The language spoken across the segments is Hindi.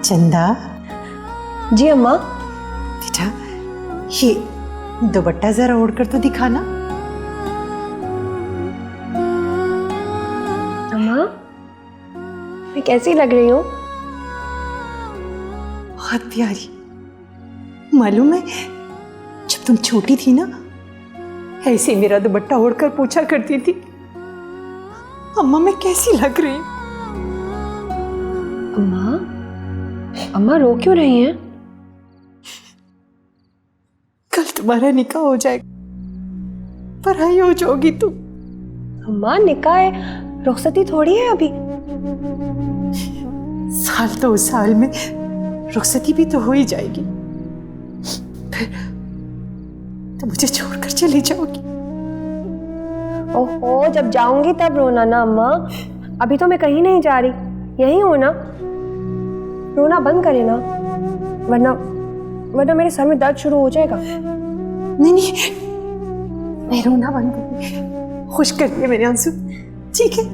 चंदा जी अम्मा। बेटा, ये दुपट्टा जरा ओढ़ कर तो दिखाना। अम्मा मैं कैसी लग रही हूँ? बहुत प्यारी। मालूम है, जब तुम छोटी थी ना, ऐसे मेरा दुपट्टा ओढ़कर पूछा करती थी, अम्मा मैं कैसी लग रही हूँ। अम्मा रो क्यों रही हैं? कल तुम्हारा निकाह हो जाएगा, पढ़ाई हो जाओगी तुम। अम्मा निकाह है, रुखसती थोड़ी है अभी। साल तो उस साल में रुखसती भी तो हो ही जाएगी, फिर तो मुझे छोड़कर चली जाओगी। ओहो, जब जाऊंगी तब रोना ना अम्मा, अभी तो मैं कहीं नहीं जा रही, यहीं हो ना। रोना बंद करे ना, वरना मेरे सर में दर्द शुरू हो जाएगा। नहीं नहीं, मैं रोना बंद कर, खुश कर दिए मेरे आंसू, ठीक है।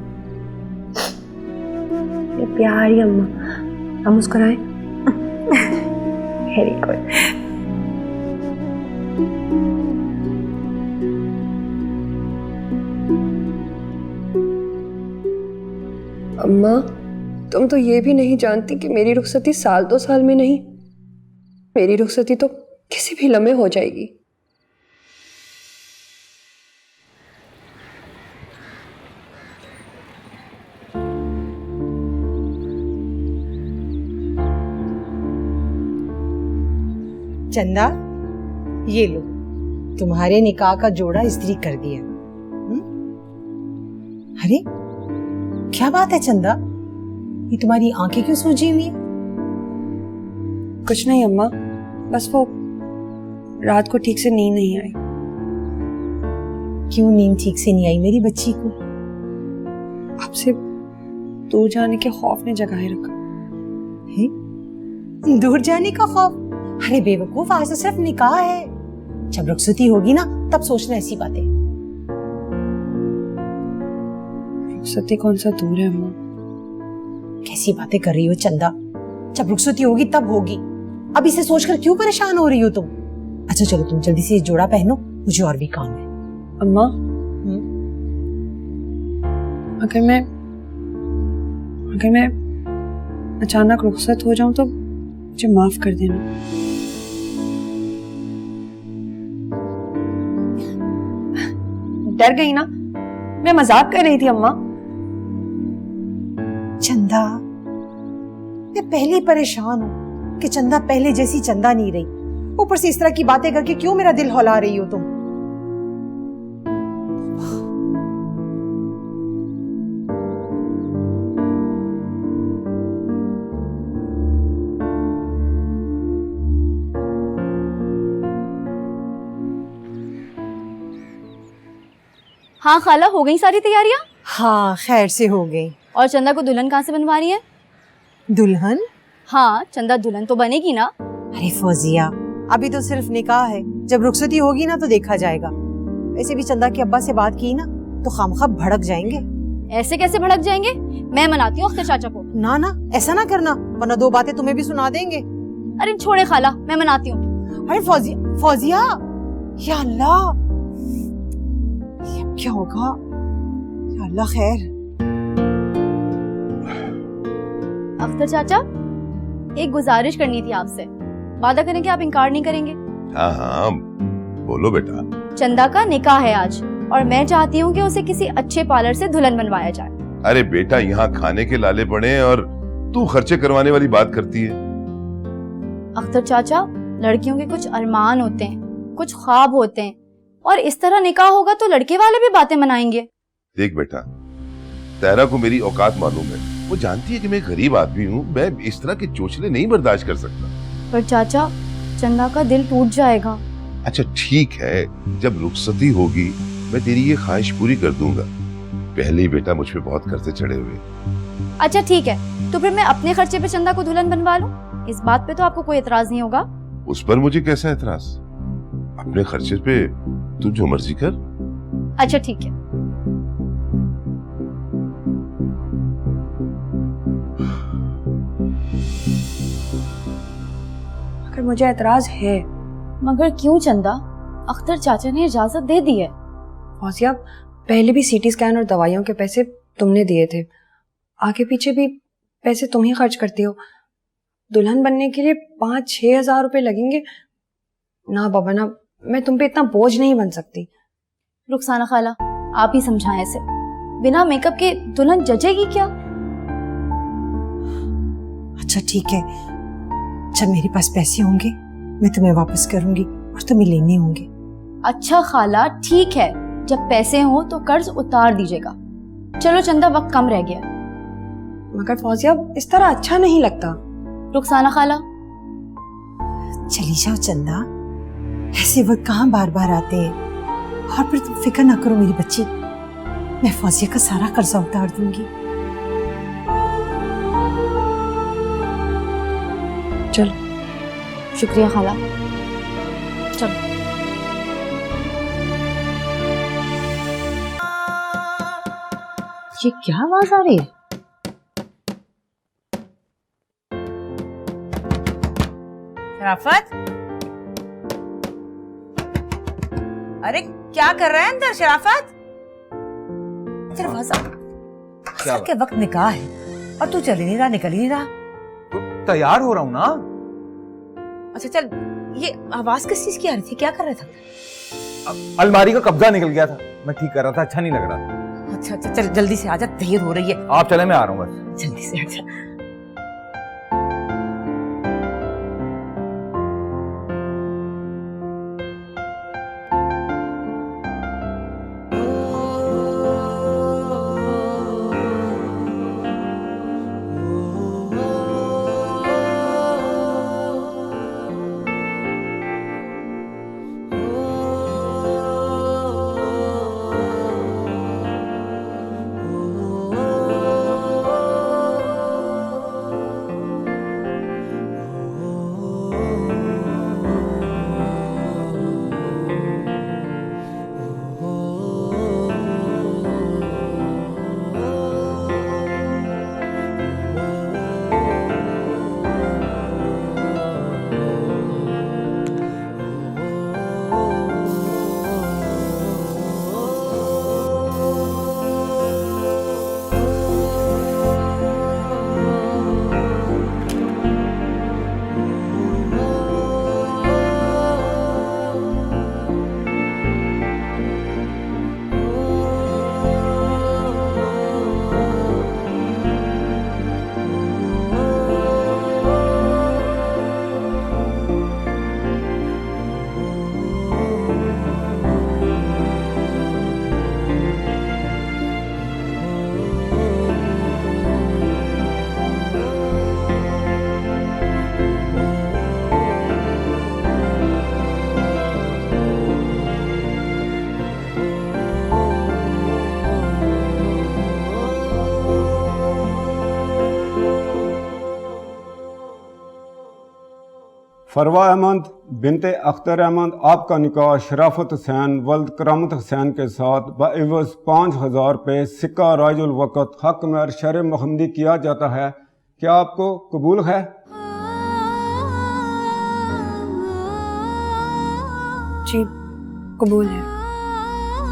ये प्यारी अम्मा, हम मुस्कुराएं। Very good. अम्मा तुम तो ये भी नहीं जानती कि मेरी रुखसती साल 2 साल में नहीं, मेरी रुखसती तो किसी भी लम्हे हो जाएगी। चंदा, ये लो, तुम्हारे निकाह का जोड़ा इस्त्री कर दिया। अरे क्या बात है चंदा, ये तुम्हारी आंखें क्यों सूजी हुई है? कुछ नहीं अम्मा, बस वो रात को ठीक से नींद नहीं आई। क्यों नींद ठीक से नहीं आई मेरी बच्ची को? आपसे दूर जाने के खौफ ने जगाए रखा है? दूर जाने का खौफ? अरे बेवकूफ, आज तो सिर्फ निकाह है, जब रुखसती होगी ना तब सोचना ऐसी बातें। रुखसती कौन सा दूर है अम्मा? कैसी बातें कर रही हो चंदा, जब रुखसती होगी तब होगी, अब इसे सोचकर क्यों परेशान हो रही हो तुम? अच्छा चलो तुम जल्दी से ये जोड़ा पहनो, मुझे और भी काम है। अम्मा अगर मैं अचानक रुखसत हो जाऊं तो मुझे माफ कर देना। डर गई ना, मैं मजाक कर रही थी अम्मा। चंदा, मैं पहले ही परेशान हूँ कि चंदा पहले जैसी चंदा नहीं रही, ऊपर से इस तरह की बातें करके क्यों मेरा दिल हौला रही हो तुम? हाँ खाला, हो गई सारी तैयारियां? हाँ खैर से हो गई। और चंदा को दुल्हन कहाँ से बनवा रही है? दुल्हन? हाँ, चंदा दुल्हन तो बनेगी ना। अरे फौजिया, अभी तो सिर्फ निकाह है, जब रुखसती होगी ना तो देखा जाएगा। वैसे भी चंदा के अब्बा से बात की ना तो खामखा भड़क जाएंगे। ऐसे कैसे भड़क जाएंगे? मैं मनाती हूँ अख्तर चाचा को। ना ना, ऐसा ना करना, वरना 2 बातें तुम्हें भी सुना देंगे। अरे छोड़े खाला, मैं मनाती हूँ। अरे फौजिया, फौजिया, या अल्लाह, क्या होगा? या अल्लाह खैर। अख्तर चाचा, एक गुजारिश करनी थी आपसे, वादा करें कि आप इनकार नहीं करेंगे? हाँ हाँ बोलो बेटा। चंदा का निकाह है आज और मैं चाहती हूँ कि उसे किसी अच्छे पार्लर से दुल्हन बनवाया जाए। अरे बेटा, यहाँ खाने के लाले पड़े और तू खर्चे करवाने वाली बात करती है। अख्तर चाचा, लड़कियों के कुछ अरमान होते हैं, कुछ ख्वाब होते हैं, और इस तरह निकाह होगा तो लड़के वाले भी बातें मनाएंगे। देख बेटा, तेरा को मेरी औकात मालूम है, वो जानती है कि मैं गरीब आदमी हूँ, मैं इस तरह के चोचले नहीं बर्दाश्त कर सकता। पर चाचा, चंदा का दिल टूट जाएगा। अच्छा ठीक है, जब रुखसती होगी मैं तेरी ये ख्वाहिश पूरी कर दूंगा। पहले ही बेटा मुझ पे बहुत कर्जे चढ़े हुए। अच्छा ठीक है, तो फिर मैं अपने खर्चे पे चंदा को दुल्हन बनवा लूं? इस बात पे तो आपको कोई एतराज नहीं होगा? उस पर मुझे कैसा एतराज? अपने खर्चे पे तू जो मर्जी कर। अच्छा ठीक है। मुझे एतराज है। मगर क्यों चंदा? अख्तर चाचा ने इजाजत दे दी है। फौजिया, पहले भी सीटी स्कैन और दवाइयों के पैसे तुमने दिए थे, आगे पीछे भी पैसे तुम ही खर्च करती हो। दुल्हन बनने के लिए 5-6 हजार रुपए लगेंगे। ना बाबा ना, मैं तुम पे इतना बोझ नहीं बन सकती। रुखसाना खाला, आप ही समझाएं इसे। बिना मेकअप के दुल्हन जचेगी क्या? अच्छा ठीक है, जब मेरे पास पैसे होंगे मैं तुम्हें वापस करूंगी और तुम्हें लेने होंगे। अच्छा खाला, ठीक है, जब पैसे हो तो कर्ज उतार दीजिएगा। चलो चंदा, वक्त कम रह गया। मगर फौजिया, इस तरह अच्छा नहीं लगता। रुखसाना खाला, चली जाओ चंदा, ऐसे वक्त कहाँ बार बार आते हैं। और फिर तुम फिक्र ना करो मेरी बच्ची, मैं फौजिया का सारा कर्जा उतार दूंगी। चलो। शुक्रिया खाला, चलो। ये क्या आवाज आ रही है? शराफत, अरे क्या कर रहा है अंदर? शराफत, दरवाजा असर के वक्त निकाह है और तू चल ही नहीं रहा, निकल ही नहीं रहा। तैयार हो रहा हूँ ना। अच्छा चल, ये आवाज किस चीज की आ रही थी? क्या कर रहा था? अलमारी का कब्जा निकल गया था, मैं ठीक कर रहा था, अच्छा नहीं लग रहा था। अच्छा अच्छा, चल जल्दी से आजा, देर हो रही है। आप चले, मैं आ रहा हूँ बस। जल्दी से आजा। फरवा अहमद बिनते अख्तर अहमद आपका निकाह शराफत हुसैन वल्द करामत हुसैन के साथ बइवज़ 5,000 रुपये सिक्का राजुल वक़्त हक महर शर महमदी किया जाता है। क्या आपको कबूल है? जी कबूल है।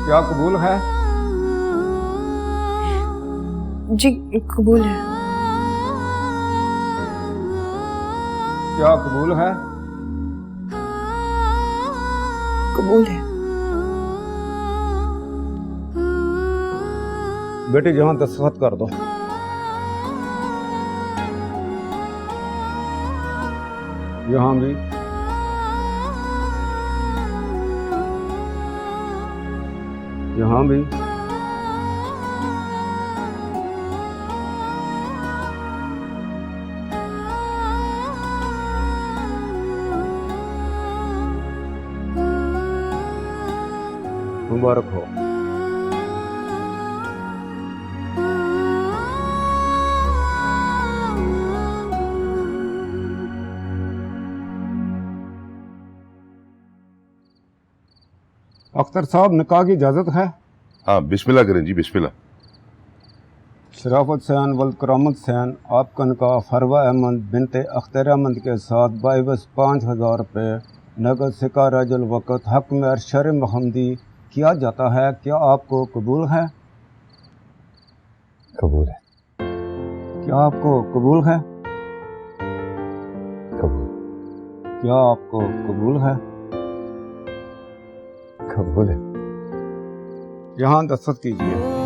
क्या कबूल है? जी कबूल है। क्या कबूल है? कबूल है। बेटी जहां दस्तखत कर दो। यहाँ भी। यहाँ भी। मुबारक हो। अख्तर साहब, निकाह की इजाजत है? हाँ बिस्मिल्लाह करें जी, बिस्मिल्लाह। शराफत हुसैन वल्द करामत हुसैन आपका निकाह फरवा अहमद बिनते अख्तर अहमद के साथ बाइवस 5,000 रुपये नगद सिक्का राजुल वक़्त हक में शर महमदी किया जाता है। क्या आपको कबूल है? कबूल है। क्या आपको कबूल है? कबूल। क्या आपको कबूल है? कबूल है। यहाँ दस्तखत कीजिए।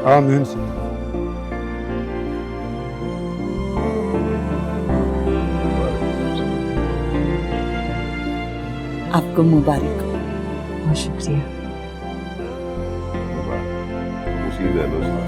आमीन। आपको मुबारक हो। बहुत शुक्रिया। उसी रह लो साथ।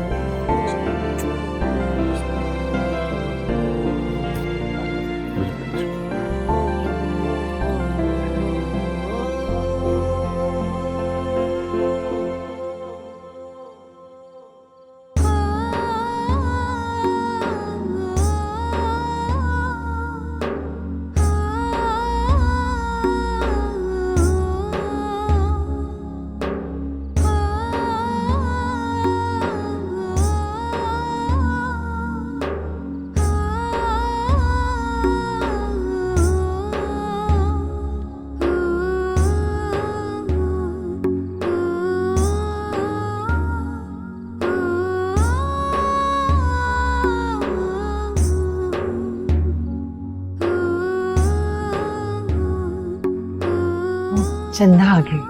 चंदा आ गई।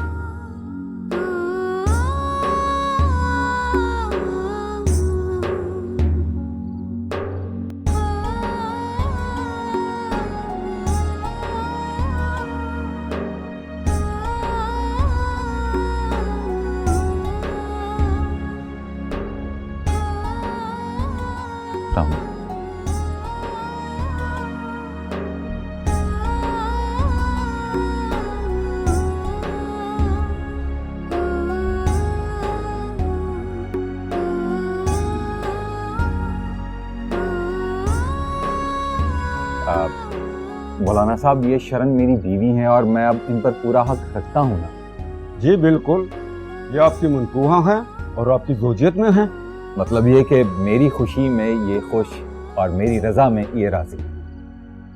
मौलाना साहब, ये शरण मेरी बीवी हैं और मैं अब इन पर पूरा हक रखता हूँ ना? जी बिल्कुल, ये आपकी मनकूहा है और आपकी ज़ौजियत में है। मतलब ये कि मेरी खुशी में ये खुश और मेरी रजा में ये राजी।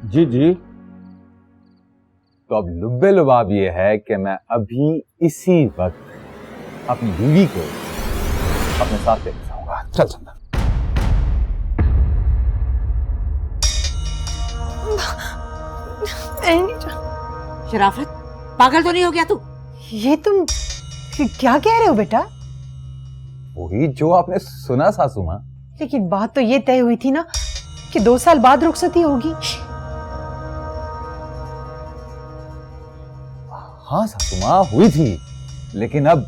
जी जी। तो अब लुब्बे लुबाब ये है कि मैं अभी इसी वक्त अपनी बीवी को अपने साथ लेकर जाऊंगा। चल चंदा। शराफत, पागल तो नहीं हो गया तू? ये तुम क्या कह रहे हो बेटा? वही जो आपने सुना सासू माँ। लेकिन बात तो ये तय हुई थी ना कि 2 साल बाद रुखसती होगी। हाँ सासू माँ, हुई थी, लेकिन अब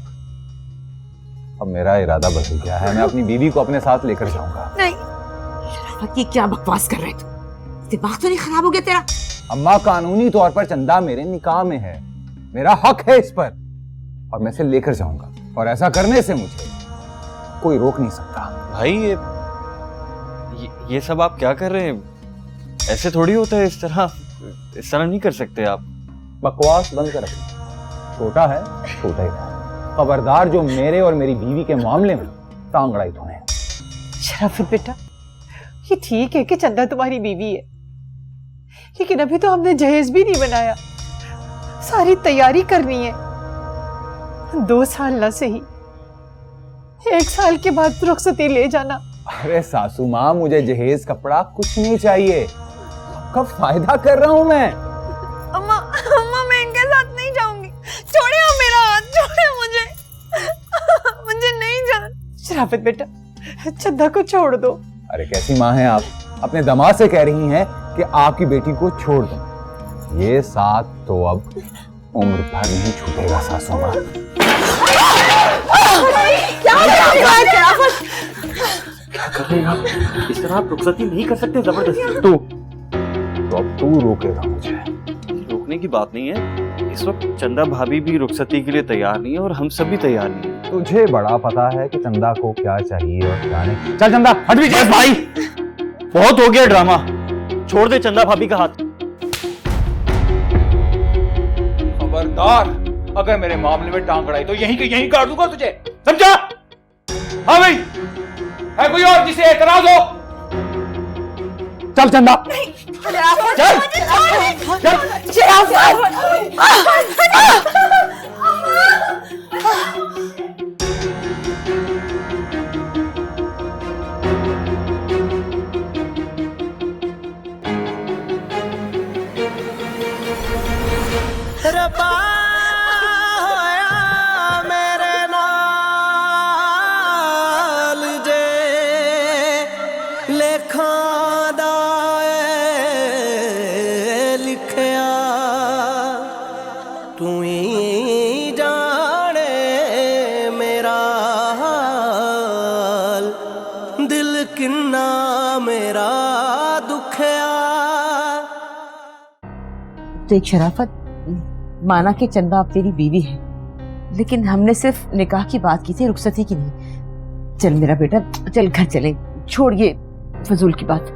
मेरा इरादा बदल गया है। मैं अपनी बीवी को अपने साथ लेकर जाऊंगा। नहीं शराफत, ये क्या बकवास कर रहे तू? दिमाग तो नहीं खराब हो गया तेरा? अम्मा, कानूनी तौर पर चंदा मेरे निकाह में है, मेरा हक है इस पर, और मैं इसे लेकर जाऊंगा, और ऐसा करने से मुझे कोई रोक नहीं सकता। भाई ये सब आप क्या कर रहे हैं? ऐसे थोड़ी होता है, इस तरह नहीं कर सकते आप। बकवास बंद कर रखो। छोटा है छोटा ही है। खबरदार जो मेरे और मेरी बीवी के मामले में टांग अड़ाई तूने। शराफत बेटा, ये ठीक है कि चंदा तुम्हारी बीवी है, लेकिन अभी तो हमने जहेज भी नहीं बनाया। सारी तैयारी करनी है। 2 साल ना सही, 1 साल के बाद रुखसती ले जाना। अरे सासू माँ, मुझे जहेज कपड़ा कुछ नहीं चाहिए। आपका फायदा कर रहा हूं मैं। अम्मा अम्मा मैं इनके साथ नहीं जाऊंगी, छोड़िए आप मेरा हाथ, छोड़िए मुझे, मुझे नहीं जाना। शराफत बेटा, चंदा को छोड़ दो। अरे कैसी माँ हैं आप, अपने दामाद से कह रही हैं कि आपकी बेटी को छोड़ दो। ये साथ तो अब उम्र भर नहीं छूटेगा सासू माँ। क्या कर रहे हैं आप? इस तरह आप रुखसती नहीं कर सकते जबरदस्ती। तो अब तू रोकेगा मुझे? रोकने की बात नहीं है, इस वक्त चंदा भाभी भी रुखसती के लिए तैयार नहीं है और हम सब भी तैयार नहीं है। तुझे बड़ा पता है कि चंदा को क्या चाहिए और क्या नहीं। चल चंदा हट भी बस भाई, बहुत हो गया ड्रामा, छोड़ दे चंदा भाभी का हाथ। खबरदार, अगर मेरे मामले में टांग अड़ाई तो यहीं के यहीं काट दूंगा तुझे, समझा? हाँ भाई, है कोई और जिसे एतराज हो? चल चंदा, चल देख शराफत, माना कि चंदा अब तेरी बीवी है, लेकिन हमने सिर्फ निकाह की बात की थी, रुखसती की नहीं। चल मेरा बेटा, चल घर चले, छोड़ ये फजूल की बात।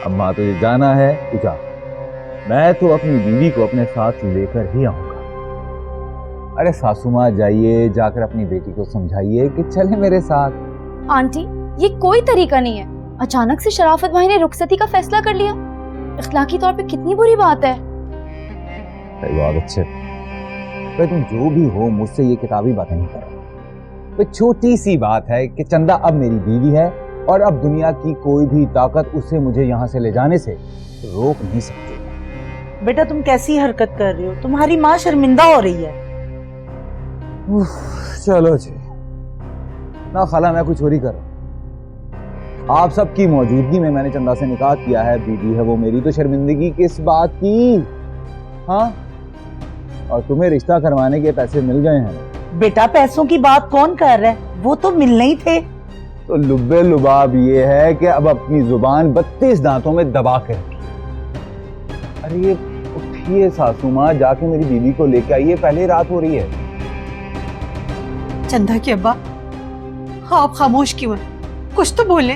अम्मा तुझे जाना है तू जा, मैं तो अपनी बीवी को अपने साथ लेकर ही आऊंगा। अरे सासू माँ जाइए, जाकर अपनी बेटी को समझाइए कि चले मेरे साथ। आंटी, ये कोई तरीका नहीं है। अचानक से शराफत भाई ने रुखसती का फैसला कर लिया, इखलाकी तौर पे कितनी बुरी बात है। बहुत अच्छे, तो तुम जो भी हो मुझसे ये किताबी बातें नहीं करो। तो छोटी सी बात है कि चंदा अब मेरी बीवी है और अब दुनिया की कोई भी ताकत उसे मुझे यहाँ से ले जाने से रोक नहीं सकती। बेटा तुम कैसी हरकत कर रही हो, तुम्हारी माँ शर्मिंदा हो रही है। चलो जी ना खाला, मैं कुछ चोरी कर रहा हूं। आप सबकी मौजूदगी में मैंने चंदा से निकाह किया है, बीवी है वो मेरी, तो शर्मिंदगी किस बात की? हाँ, और तुम्हें रिश्ता करवाने के पैसे मिल गए हैं। बेटा पैसों की बात कौन कर रहा है, वो तो मिलने ही थे। तो लुब्बे लुबाब ये है कि अब अपनी जुबान 32 दांतों में दबा कर। अरे ये उठिए सासू माँ, जाके मेरी बीवी को लेके आइए, पहले रात हो रही है। चंदा के अब्बा, हाँ आप खामोश क्यों हैं? कुछ तो बोले।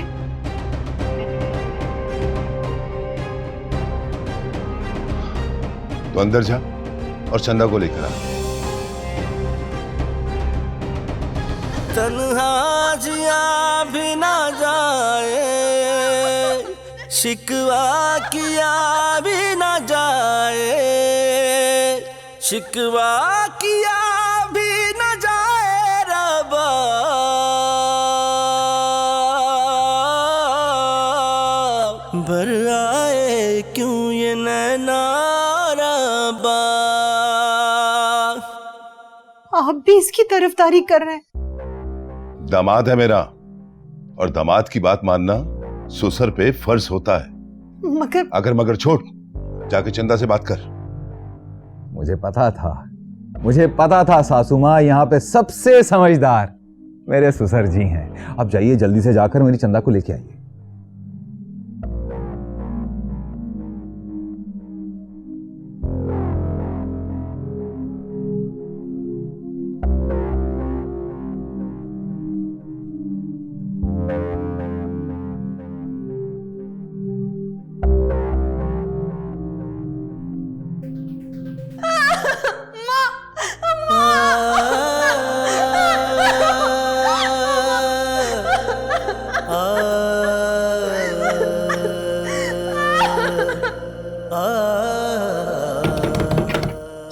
तो अंदर जा और चंदा को लेकर आ। तन्हा जिया भी ना जाए, शिकवा किया भी ना जाए, शिकवा किया भी ना जाए रबा, भर आए क्यों ये नैना रबा। आप भी इसकी तरफदारी कर रहे हैं? दामाद है मेरा, और दामाद की बात मानना ससुर पे फर्ज होता है। मगर अगर मगर छोड़, जाके चंदा से बात कर। मुझे पता था सासू माँ, यहाँ पे सबसे समझदार मेरे ससुर जी हैं। अब जाइए जल्दी से जाकर मेरी चंदा को लेके आइए।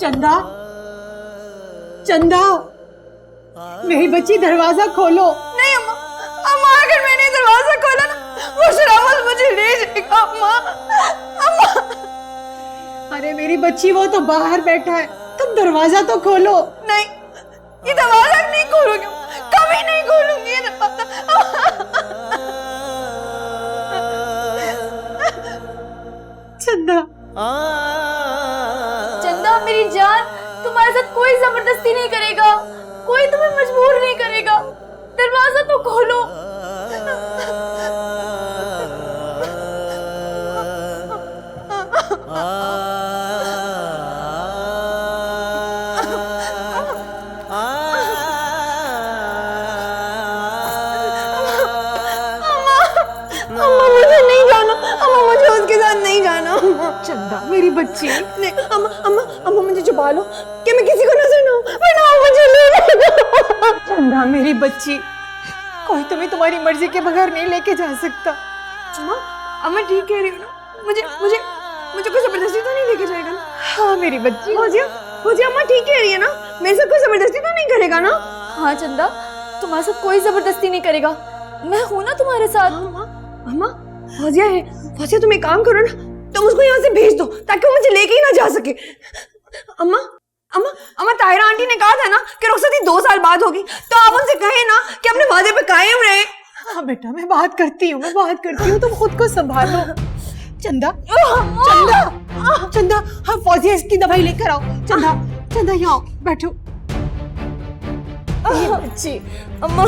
चंदा, चंदा, मेरी बच्ची दरवाजा खोलो। नहीं अम्मा, अम्मा अगर मैंने दरवाजा खोला ना, वो शराफत मुझे ले जाएगा। अम्मा, अम्मा। अरे मेरी बच्ची, वो तो बाहर बैठा है, तुम दरवाजा तो खोलो। नहीं, ये दरवाजा नहीं खोलूंगी, कभी नहीं खोलूंगी ये दरवाजा। चंदा, चंदा मेरी जान, तुम्हारे साथ कोई जबरदस्ती नहीं करेगा, कोई तुम्हें मजबूर नहीं करेगा, दरवाजा तो खोलो। अम्मा मुझे नहीं जाना, अम्मा मुझे उसके साथ नहीं जाना। चंदा मेरी बच्ची, नहीं अम्मा, अम्मा अम्मा मुझे छुपा लो कि मैं किसी को नजर ना हूं, वरना मुझे ले जाएगा। चंदा मेरी बच्ची, कोई तुम्हें तुम्हारी मर्जी के बगैर नहीं लेके जा सकता। अम्मा, अम्मा ठीक कह रही हो ना, मुझे मुझे मुझे कोई जबरदस्ती तो नहीं लेके जाएगा ना? हाँ मेरी बच्ची। फौजिया, फौजिया अम्मा ठीक कह रही है ना, मेरे साथ कोई जबरदस्ती तो नहीं करेगा ना? हाँ चंदा, तुम्हारे साथ कोई जबरदस्ती नहीं करेगा, मैं हूं ना तुम्हारे साथ। अम्मा, फौजिया है, फौजिया तुम एक काम करो ना, तुम उसको यहाँ से भेज दो ताकि वो मुझे लेके ही ना जा सके। अम्मा, अम्मा, अम्मा ताहिरा आंटी ने कहा था ना कि रुखसती 2 साल बाद होगी, तो आप उनसे कहें ना कि अपने वादे पे कायम रहे। हाँ बेटा, मैं बात करती हूँ, तुम खुद को संभालो। चंदा, चंदा, चंदा, हाँ फौजिया इसकी दवाई लेकर आओ। चंदा, चंदा यहाँ आओ, बैठो। बच्ची, अम्मा,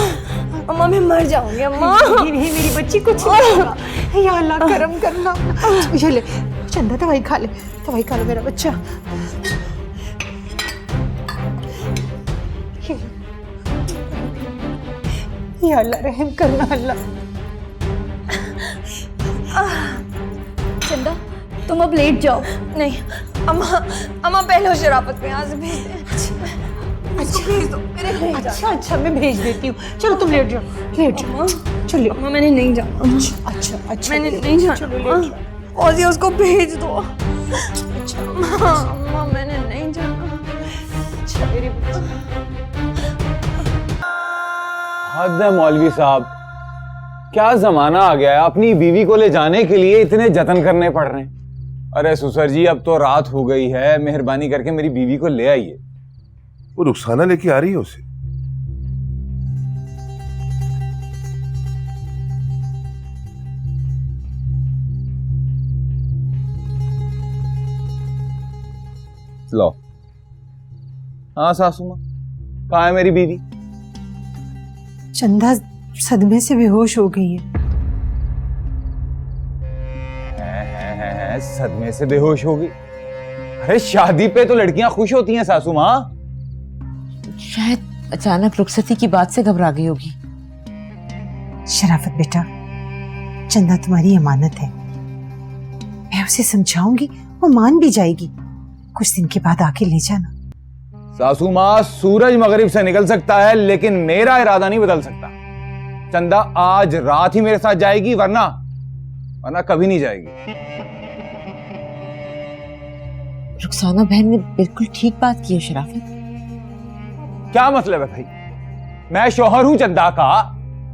अम्मा मैं मर जाऊंगी अम्मा। नहीं नहीं मेरी बच्ची, कुछ नहीं होगा। या अल्लाह करम करना। ये ले चंदा, दवाई खा ले, दवाई खा लो मेरा बच्चा। या अल्लाह रहम करना अल्लाह। चंदा तुम अब लेट जाओ। नहीं अम्मा, अम्मा पहले उस शराफत को यहाँ से भेज दे। अच्छा भेज दो, मेरे ले जा। अच्छा अच्छा मैं भेज देती हूँ, चलो तुम लेट जाओ, लेट जाओ। चलो अम्मा मैंने नहीं जाना। अच्छा अच्छा मैंने नहीं जाना। और उसको भेज दो। अम्मा मैंने नहीं जाना। अच्छा मेरी हद है मौलवी साहब, क्या जमाना आ गया है, अपनी बीवी को ले जाने के लिए इतने जतन करने पड़ रहे हैं। अरे सुसर जी, अब तो रात हो गई है, मेहरबानी करके मेरी बीवी को ले आइए। वो रुखसाना लेके आ रही है उसे। लो। हाँ सासू माँ, कहाँ है मेरी बीवी? चंदा सदमे से बेहोश हो गई है, सदमे से बेहोश हो गई? अरे शादी पे तो लड़कियां खुश होती हैं सासू माँ। शायद अचानक रुखसती की बात से घबरा गई होगी। शराफत बेटा, चंदा तुम्हारी अमानत है, मैं उसे समझाऊंगी, वो मान भी जाएगी। कुछ दिन के बाद आके ले जाना। सासू माँ, सूरज मगरिब से निकल सकता है लेकिन मेरा इरादा नहीं बदल सकता। चंदा आज रात ही मेरे साथ जाएगी, वरना कभी नहीं जाएगी। रुखसाना बहन ने बिल्कुल ठीक बात की है शराफत। क्या मतलब है भाई? मैं शौहर हूं चंदा का,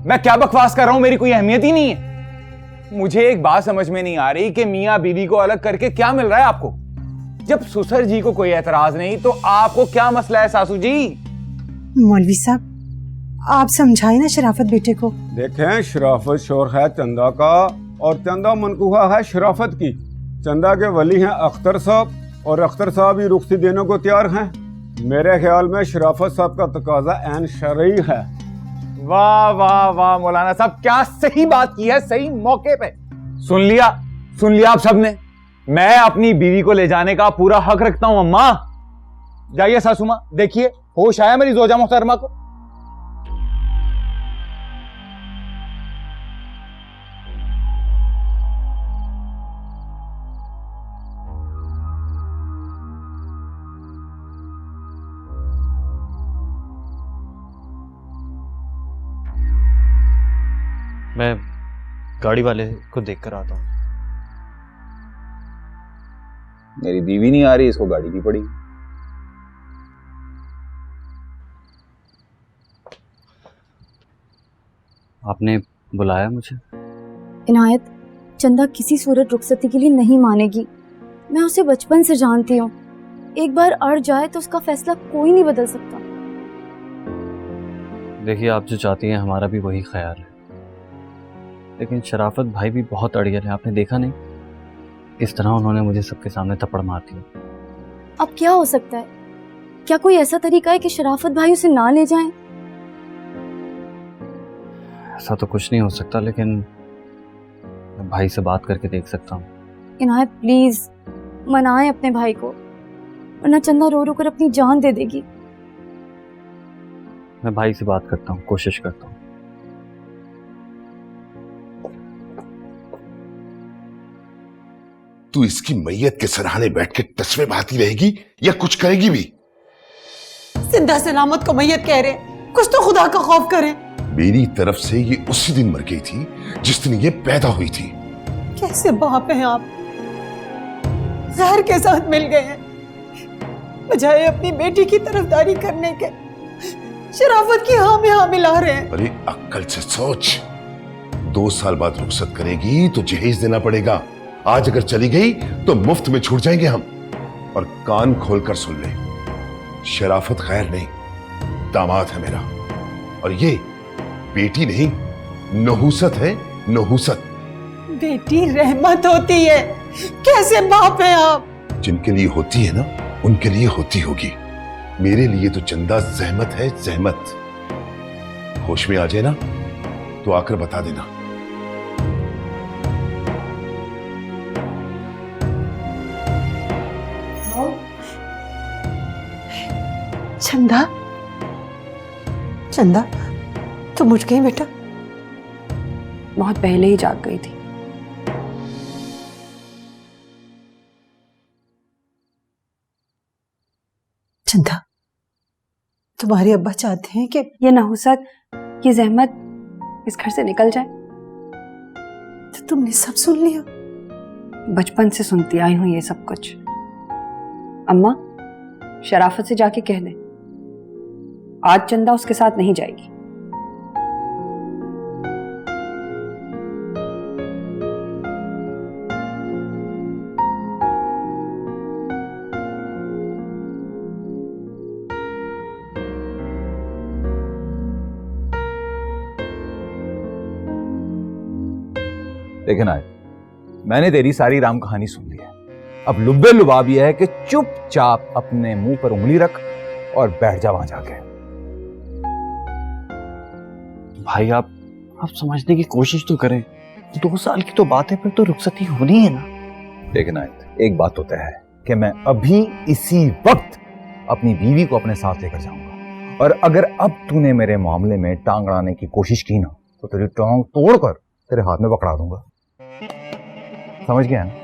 मैं क्या बकवास कर रहा हूं, मेरी कोई अहमियत ही नहीं है। मुझे एक बात समझ में नहीं आ रही कि मियां बीवी को अलग करके क्या मिल रहा है आपको? जब सुसर जी को कोई एतराज नहीं तो आपको क्या मसला है सासू जी? मौलवी साहब आप समझाए ना शराफत बेटे को। देखें, शराफत शोर है चंदा का और चंदा मनकूहा है शराफत की। चंदा के वली हैं अख्तर साहब और अख्तर साहब ही रुखसती देने को तैयार हैं। मेरे ख्याल में शराफत साहब का तकाजा ऐन शरई है। वाह वाह वाह मौलाना साहब, क्या सही बात की है, सही मौके पे। सुन लिया आप सबने, मैं अपनी बीवी को ले जाने का पूरा हक रखता हूं। अम्मा जाइए, सासू माँ देखिए होश आया मेरी जोजा मोहतरमा को। मैं गाड़ी वाले को देखकर आता हूँ। मेरी बीवी नहीं आ रही, इसको गाड़ी की पड़ी। आपने बुलाया मुझे? इनायत, चंदा किसी सूरत रुखसती के लिए नहीं मानेगी, मैं उसे बचपन से जानती हूँ, एक बार अड़ जाए तो उसका फैसला कोई नहीं बदल सकता। देखिए, आप जो चाहती हैं हमारा भी वही ख्याल है, लेकिन शराफत भाई भी बहुत अड़ियल है। आपने देखा नहीं, इस तरह उन्होंने मुझे सबके सामने थप्पड़ मार दिया। अब क्या हो सकता है? क्या कोई ऐसा तरीका है कि शराफत भाई उसे ना ले जाएं? ऐसा तो कुछ नहीं हो सकता, लेकिन मैं भाई से बात करके देख सकता हूँ। इनायत प्लीज मनाएं अपने भाई को, वरना चंदा रो रो कर अपनी जान दे देगी। मैं भाई से बात करता हूँ, कोशिश करता हूँ। तू इसकी मैयत के सराहने बैठ के तस्वीर बहाती रहेगी या कुछ करेगी भी? जिंदा सलामत को मैयत कह रहे, कुछ तो खुदा का खौफ करे। मेरी तरफ से ये उसी दिन मर गई थी जिस दिन ये पैदा हुई थी। कैसे बाप हैं आप, जहर के साथ मिल गए हैं। बजाय अपनी बेटी की तरफदारी करने के शराफत की हाँ में हाँ मिला रहे हैं। अरे अक्ल से सोच, 2 साल बाद रुखसत करेगी तो जहेज देना पड़ेगा। आज अगर चली गई तो मुफ्त में छूट जाएंगे हम। और कान खोलकर सुन ले, शराफत खैर नहीं, दामाद है मेरा। और ये बेटी नहीं, नहूसत है, नहूसत। बेटी रहमत होती है, कैसे बाप हैं आप? जिनके लिए होती है ना, उनके लिए होती होगी। मेरे लिए तो चंदा जहमत है, जहमत। होश में आ जाए ना तो आकर बता देना। चंदा, चंदा तुम उठ गई बेटा? बहुत पहले ही जाग गई थी। चंदा, तुम्हारे अब्बा चाहते हैं कि ये नहुसत, ये जहमत इस घर से निकल जाए। तो तुमने सब सुन लिया? बचपन से सुनती आई हूं ये सब कुछ। अम्मा, शराफत से जाके कह दें आज चंदा उसके साथ नहीं जाएगी। लेकिन आए, मैंने तेरी सारी राम कहानी सुन ली है। अब लुब्बे लुबाब यह है कि चुपचाप अपने मुंह पर उंगली रख और बैठ जा वहां जाके। भाई आप समझने की कोशिश तो करें। 2 साल की तो बात है, फिर तो रुखसती होनी है ना। लेकिन आयत, एक बात तो तय है कि मैं अभी इसी वक्त अपनी बीवी को अपने साथ लेकर जाऊंगा। और अगर अब तूने मेरे मामले में टांग अड़ाने की कोशिश की ना तो तेरी टांग तोड़कर तेरे हाथ में पकड़ा दूंगा। समझ गया ना?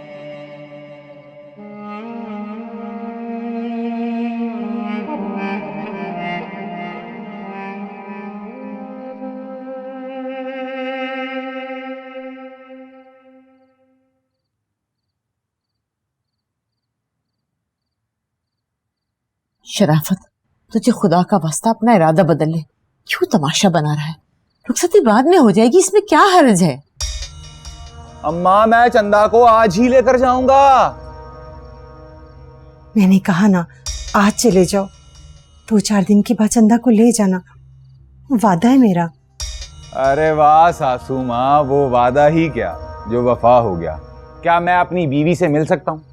शराफत, तुझे खुदा का वास्ता अपना इरादा बदल ले। क्यों तमाशा बना रहा है? रुखसती बाद में हो जाएगी, इसमें क्या हर्ज है? अम्मा, मैं चंदा को आज ही लेकर जाऊंगा। मैंने कहा ना, आज चले जाओ, 2-4 दिन के बाद चंदा को ले जाना, वादा है मेरा। अरे वाह सासू माँ, वो वादा ही क्या जो वफा हो गया। क्या मैं अपनी बीवी से मिल सकता हूँ?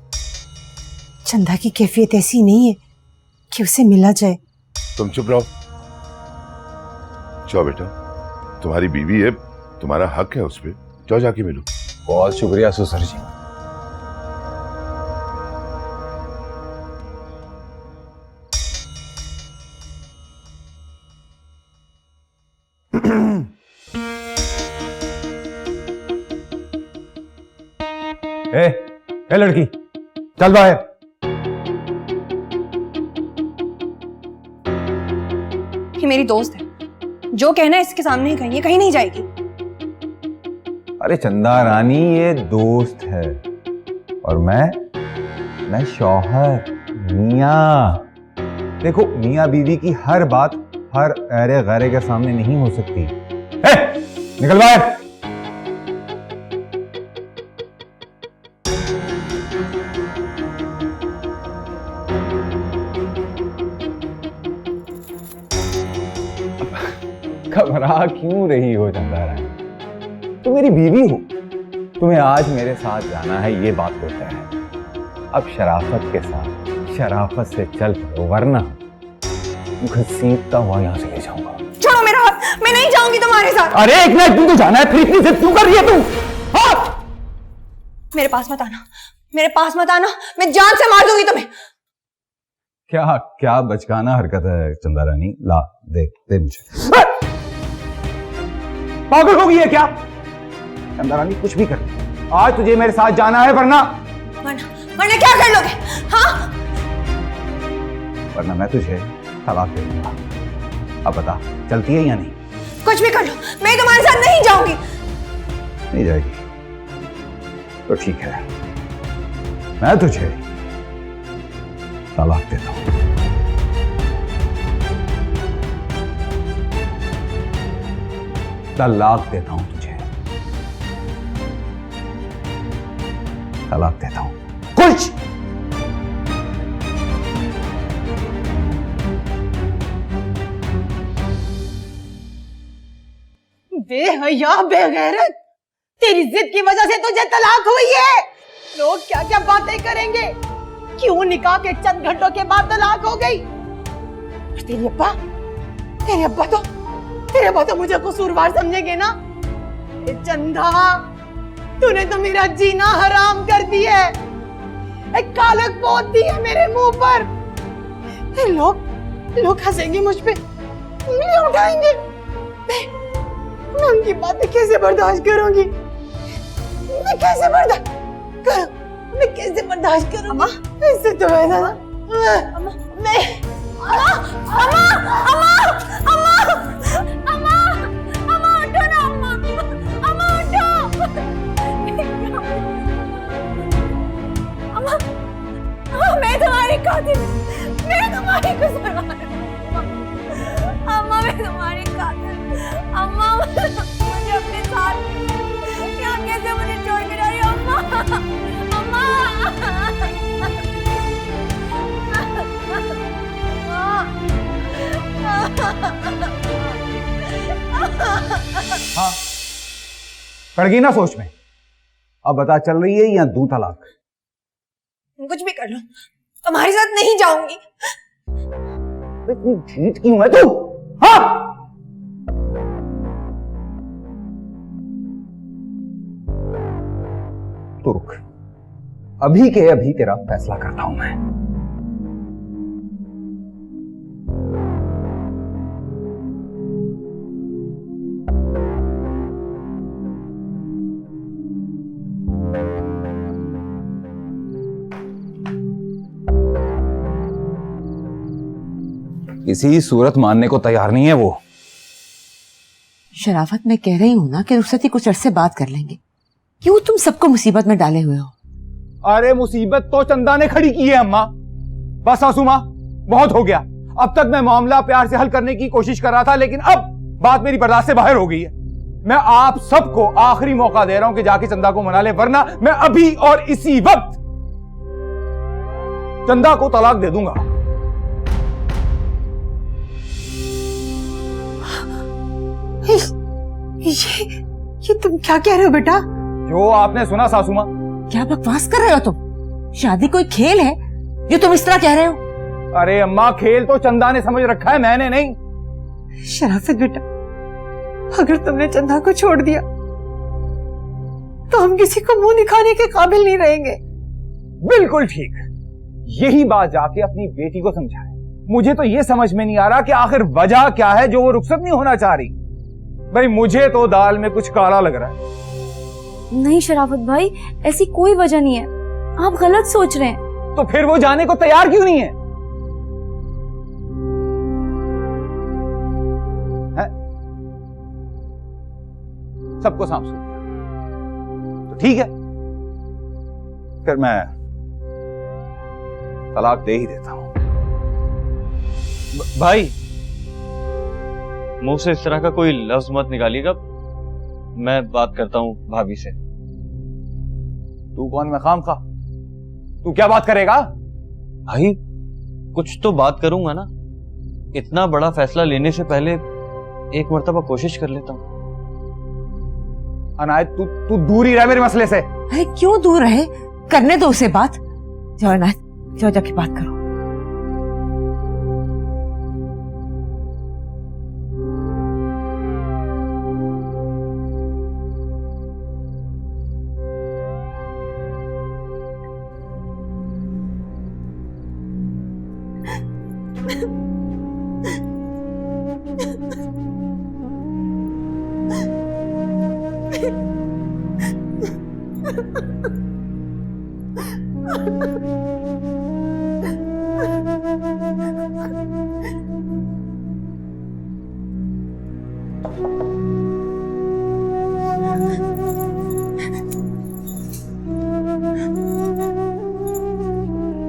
चंदा की कैफियत ऐसी नहीं है कि उसे मिला जाए। तुम चुप रहो। जाओ बेटा, तुम्हारी बीवी है, तुम्हारा हक है उस पर। जाओ जाके मिलो। बहुत शुक्रिया सुसर जी। ए लड़की, चल बाहर। ये मेरी दोस्त है, जो कहना है इसके सामने ही कहिए, कहीं नहीं जाएगी। अरे चंदा रानी, ये दोस्त है और मैं शौहर, मियाँ। देखो, मियाँ बीवी की हर बात हर अरे गैरे के सामने नहीं हो सकती। निकल बाहर। घबरा क्यों रही हो चंदा रानी? तुम मेरी बीवी हो, तुम्हें आज मेरे साथ जाना है, ये बात तो तय है। अब शराफत के साथ शराफत से चल पड़ो, वरना घसीटता हुआ यहाँ से ले जाऊंगा। छोड़ो मेरा हाथ, मैं नहीं जाऊंगी तुम्हारे साथ। अरे एक मिनट, तुम तो जाना है, फिर इतनी जिद क्यों कर रही है तू? हाँ? मेरे पास मत आना, मेरे पास मत आना, मैं जान से मार दूंगी तुम्हें। क्या क्या बचकाना हरकत है चंदा रानी? ला दे दे मुझे। पागल हो गई है क्या चंदा रानी? कुछ भी कर, आज तुझे मेरे साथ जाना है, वरना वरना क्या कर लोगे? हाँ, वरना मैं तुझे तलाक दे दूंगा। अब बता, चलती है या नहीं? कुछ भी कर लो, मैं तुम्हारे साथ नहीं जाऊंगी। नहीं जाएगी तो ठीक है, मैं तुझे तलाक देता हूं। तलाक देता हूं तुझे, तलाक देता हूं। कुछ बेहया बेगैरत, तेरी जिद की वजह से तुझे तलाक हुई है। लोग क्या क्या बातें करेंगे, क्यों निकाह के चंद घंटों के बाद तलाक हो गई। और तेरे अब्बा तो मुझे कसूरवार समझेंगे ना। ए चंदा, तूने तो मेरा जीना हराम कर दिया है, एक कालक पोत दी है मेरे मुंह पर। लोग हंसेंगे मुझ पे, उंगली उठाएंगे। मैं उनकी बातें कैसे बर्दाश्त करूंगी? मैं कैसे बर्दाश्त करूंगी? इससे तो ऐसा ना मैं अम्मा उठो ना, अम्मा उठो। अम्मा मैं तुम्हारी कातिल, मैं तुम्हारी कसूरवार। अम्मा मैं तुम्हारी कातिल। अम्मा मुझे अपने साथ यहाँ कैसे मुझे छोड़ के जा रही हो? अम्मा हाँ, पड़ गई ना सोच में। अब बता, चल रही है या दूं तलाक? कुछ भी कर लो, तुम्हारे साथ नहीं जाऊंगी। इतनी ढीठ क्यों है तू? हाँ? तो रुक, अभी के अभी तेरा फैसला करता हूं मैं। किसी सूरत मानने को तैयार नहीं है वो। शराफत, मैं कह रही हूं ना कि रुखसती कुछ अरसे बात कर लेंगे। क्यों तुम सबको मुसीबत में डाले हुए हो? अरे मुसीबत तो चंदा ने खड़ी की है अम्मा। बस सासू माँ, बहुत हो गया। अब तक मैं मामला प्यार से हल करने की कोशिश कर रहा था, लेकिन अब बात मेरी बर्दाश्त से बाहर हो गई है। मैं आप सबको आखिरी मौका दे रहा हूं कि जाके चंदा को मना ले, वरना मैं अभी और इसी वक्त चंदा को तलाक दे दूंगा। ये तुम क्या कह रहे हो बेटा? जो आपने सुना सासू माँ। क्या बकवास कर रहे हो तुम? शादी कोई खेल है जो तुम इस तरह कह रहे हो? अरे अम्मा, खेल तो चंदा ने समझ रखा है, मैंने नहीं। शराफत बेटा, अगर तुमने चंदा को छोड़ दिया तो हम किसी को मुंह दिखाने के काबिल नहीं रहेंगे। बिल्कुल ठीक, यही बात जाके अपनी बेटी को समझाए। मुझे तो ये समझ में नहीं आ रहा कि आखिर वजह क्या है जो वो रुखसत नहीं होना चाह रही। भाई मुझे तो दाल में कुछ काला लग रहा है। नहीं शराफत भाई, ऐसी कोई वजह नहीं है, आप गलत सोच रहे हैं। तो फिर वो जाने को तैयार क्यों नहीं है? सबको सांप सूख गया तो ठीक है, फिर मैं तलाक दे ही देता हूं। भाई मुंह से इस तरह का कोई लफ्ज मत निकालिएगा, मैं बात करता हूं भाभी से। तू कौन, मैं खाम खा? तू क्या बात करेगा? भाई कुछ तो बात करूंगा ना, इतना बड़ा फैसला लेने से पहले एक मर्तबा कोशिश कर लेता हूँ। अनायत तू तू दूर ही रह मेरे मसले से। अरे क्यों दूर रहे, करने दो उसे बात। जाओ अनायत, जाओ जाके बात करो।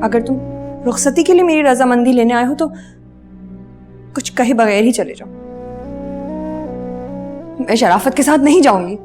अगर तुम रुखसती के लिए मेरी रजामंदी लेने आए हो तो कुछ कहे बगैर ही चले जाओ। मैं शराफत के साथ नहीं जाऊंगी।